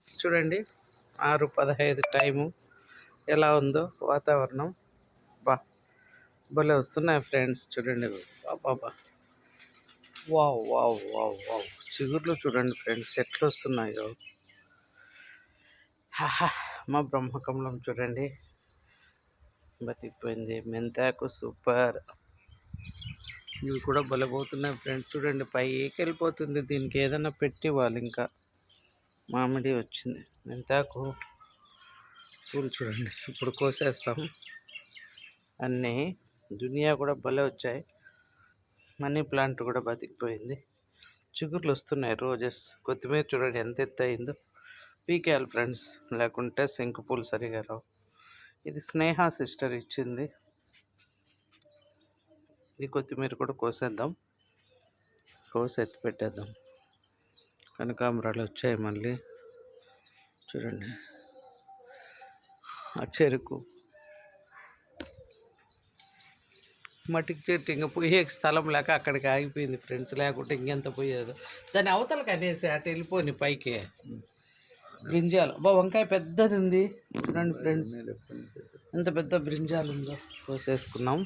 Friends చూడండి 6:15 time ఎలా ఉందో వాతావరణం. బా భలే వస్తున్నాయి ఫ్రెండ్స్ చూడండి. బాబా వావ్ వావ్ వావ్ వావ్ చిగుర్లు చూడండి ఫ్రెండ్స్ ఎట్లా వస్తున్నాయో. హాహా మా బ్రహ్మకమలం చూడండి బతికిపోయింది. మెంతాకు సూపర్. ఇవి కూడా బలపోతున్నాయి ఫ్రెండ్స్ చూడండి. పైకి వెళ్ళిపోతుంది. దీనికి ఏదైనా పెట్టి ఇవ్వాలి. ఇంకా మామిడి వచ్చింది. మెంతాకు పూలు చూడండి ఇప్పుడు కోసేస్తాం. అన్నీ దునియా కూడా భలే వచ్చాయి. మనీ ప్లాంట్ కూడా బతికిపోయింది. చిగుర్లు వస్తున్నాయి. రోజెస్ కొత్తిమీర చూడండి ఎంత ఎత్తు అయిందో. పీకేయాలి ఫ్రెండ్స్, లేకుంటే శంకు పూలు సరిగా రావు. ఇది స్నేహ సిస్టర్ ఇచ్చింది. ఈ కొత్తిమీర కూడా కోసేద్దాం. కోసి ఎత్తి పెట్టేద్దాం. కనకాంబరాలు వచ్చాయి మళ్ళీ చూడండి. ఆ చెరుకు మట్టికి చెట్టు ఇంకా పోయే స్థలం లేక అక్కడికి ఆగిపోయింది ఫ్రెండ్స్. లేకుంటే ఇంకెంత పోయేది. దాని అవతలకి అనేసి అటు వెళ్ళిపోయి పైకి. బ్రింజాలు వంకాయ పెద్దది ఉంది చూడండి ఫ్రెండ్స్. ఎంత పెద్ద బ్రింజాలు ఉందో కోసేసుకున్నాం.